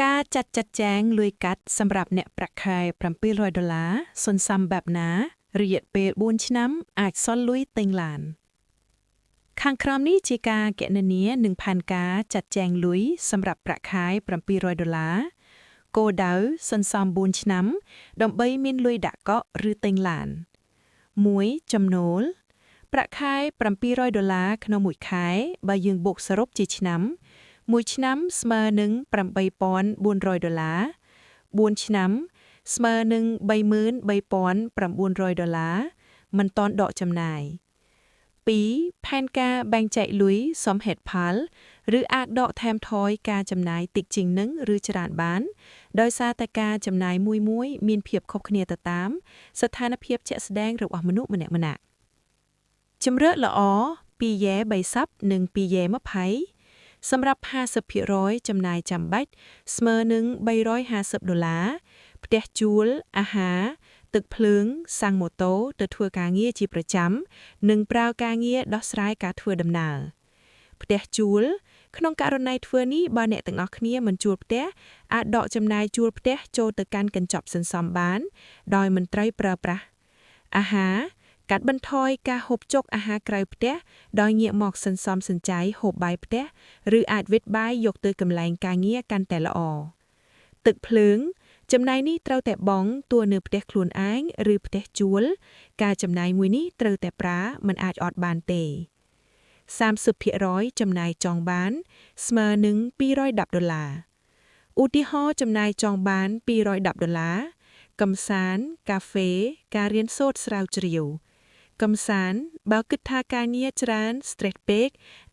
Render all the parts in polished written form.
ការចាត់ចែងលុយកាត់សម្រាប់អ្នកប្រាក់ខែ$700សន្សំបែបណារយៈពេល4ឆ្នាំអាចសល់លុយទិញឡានខាងក្រោមនេះជាការគណនានិងផែនការចាត់ចែងលុយសម្រាប់ប្រាក់ខែ$700គោលដៅសន្សំ4ឆ្នាំដើម្បីមានលុយដាក់កក់ឬទិញឡាន1ចំណូលប្រាក់ខែ$700ក្នុងមួយខែបើយើងបូកសរុបជាឆ្នាំមួយឆ្នាំស្មើនឹង$8,400 4ឆ្នាំស្មើនឹង$33,900មិនទាន់ដកចំណាយ2ផែនការបែងចែកលុយសមហេតុផលឬអាចដកថែមថយការចំណាយតិចជាងនឹងឬច្រើនបានដោយសារតែការចំណាយមួយមានភាពខុសគ្នាទៅតាមស្ថានភាពជាក់ស្ដែងរបស់មនុស្សម្នាក់ៗជំរឿនល្អ2យ៉ែ3ស័ព្ទនិង2យ៉ែ20សម្រាប់ 50% ចំណាយចាំបាច់ស្មើនឹង$350ផ្ទះជួលអាហារទឹកភ្លើងសាំងម៉ូតូទៅធ្វើការងារជាប្រចាំនិងប្រើការងារដោះស្រាយការធ្វើដំណើរផ្ទះជួលក្នុងករណីធ្វើនេះបើអ្នកទាំងអស់គ្នាមិនជួលផ្ទះអាចដកចំណាយជួលផ្ទះចូលទៅកាន់កញ្ចប់សន្សំបានដោយមិនត្រូវប្រើប្រាស់អាហារកាត់បន្ថយការហូបចុកអាហារក្រៅផ្ទះដោយងាកមកសន្សំសំចៃហូបបាយផ្ទះឬអាចវិតបាយយកទៅកន្លែងការងារកាន់តែល្អទឹកភ្លើងចំណាយនេះត្រូវតែបង់តួនៅផ្ទះខ្លួនឯងឬផ្ទះជួលការចំណាយមួយនេះត្រូវតែប្រើមិនអាចអត់បានទេ30% ចំណាយចង់បានស្មើនឹង$210ឧទាហរណ៍ចំណាយចង់បាន$210កម្សាន្តកាហ្វេការរៀនសូត្រស្រាវជ្រាវកម្សាន្តបើគិតថាការងារច្រើន stress ពេក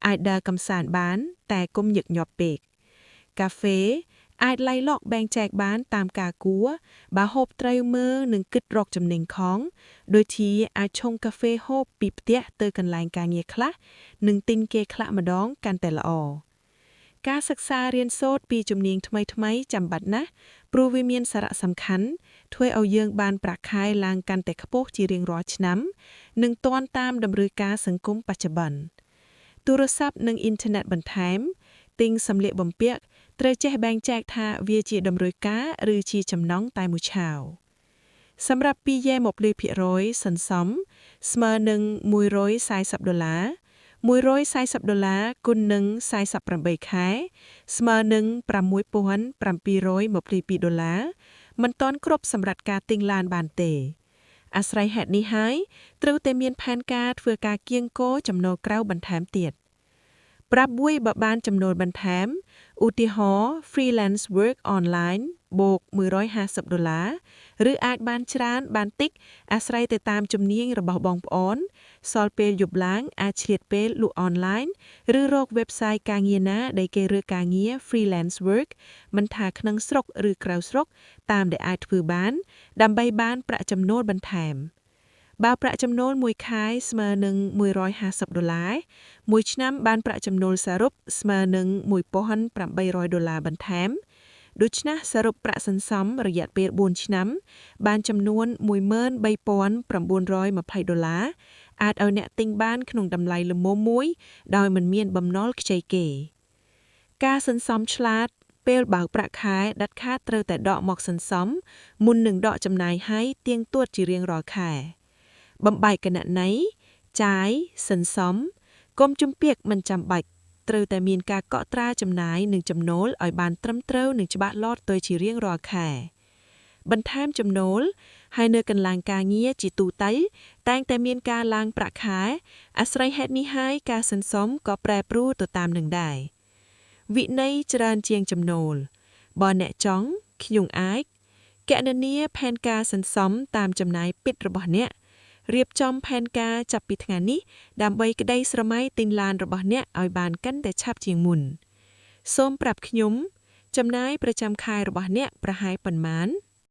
អាចដើរកម្សាន្តបានតែកុំញឹកញាប់ពេកកាហ្វេអាចឡៃឡកបែងចែកបានតាមការគួរបើហូបត្រូវមើលនិងគិតរកចំណេញខំដូចជាអាចឆុងកាហ្វេហូបពីផ្ទះទៅកន្លែងការងារខ្លះនិងទិញគេខ្លះម្ដងកាន់តែល្អការសិក្សារៀនសូត្រពីជំនាញថ្មីៗចាំបាច់ណាស់ព្រោះវាមានសារៈសំខាន់ធ្វើឲ្យយើងបានប្រាក់ខែឡើងកាន់តែខ្ពស់ជារៀងរាល់ឆ្នាំនិងទាន់តាមតម្រូវការសង្គមបច្ចុប្បន្នទូរស័ព្ទនិងអ៊ីនធឺណិតបន្ថែមទិញសម្លៀកបំពាក់ត្រូវចេះបែងចែកថាវាជាតម្រូវការឬជាចំណង់តែមួយឆាវសម្រាប់2យ៉ែ20%សន្សំស្មើនឹង$140 $140គុណនឹង48ខែស្មើនឹង$6,722មិនទាន់គ្រប់សម្រាប់ការទិញឡានបានទេអាស្រ័យហេតុនេះហើយត្រូវតែមានផែនការធ្វើការគៀងគរចំណូលក្រៅបន្ថែមទៀតប្រាប់មួយបើបានចំណូលបន្ថែមឧទាហរណ៍ freelance work online បូក$150ឬអាចបានច្រើនបានតិចអាស្រ័យទៅតាមជំនាញរបស់បងប្អូនសល់ពេលយប់ឡើងអាចឆ្លៀតពេលលក់ online ឬរក website ការងារណាដែលគេរើការងារ freelance work មិនថាក្នុងស្រុកឬក្រៅស្រុកតាមដែលអាចធ្វើបានដើម្បីបានប្រាក់ចំណូលបន្ថែមបើប្រាក់ចំណូលមួយខែស្មើនឹង$150មួយឆ្នាំបានប្រាក់ចំណូលសរុបស្មើនឹង$1,800បន្ថែមដូច្នេះសរុបប្រាក់សន្សំរយៈពេល4ឆ្នាំបានចំនួន$13,920អាចឲ្យអ្នកទិញបានក្នុងតម្លៃល្មមមួយដោយមិនមានបំណុលខ្ចីគេការសន្សំឆ្លាតពេលបើកប្រាក់ខែដាច់ខាតត្រូវតែដកមកសន្សំមុននឹងដកចំណាយឲ្យទៀងទាត់ជារៀងរាល់ខែបំបែកគណនីចាយសន្សំកុំជំពាក់មិនចាំបាច់ត្រូវតែមានការកក់ត្រាចំណាយនិងចំណូលឲ្យបានត្រឹមត្រូវនិងច្បាស់លាស់ទៅជារៀងរាល់ខែបន្ថែមចំណូលហើយនៅកន្លែងការងារជាទូទៅតែងតែមានការឡើងប្រាក់ខែអាស្រ័យហេតុនេះហើយការសន្សំក៏ប្រែប្រួលទៅតាមនឹងដែរវិន័យច្រើនជាងចំណូលបើអ្នកចង់ខ្ញុំអាចគណនាផែនការសន្សំតាមចំណាយពិតរបស់អ្នករៀបចំផែនការចាប់ពីថ្ងៃនេះដើម្បីក្តីស្រមៃទិញឡានរបស់អ្នកឲ្យបានកាន់តែឆាប់ជាងមុនសូមប្រាប់ខ្ញុំចំណាយប្រចាំខែរបស់អ្នកប្រហែលប៉ុន្មាន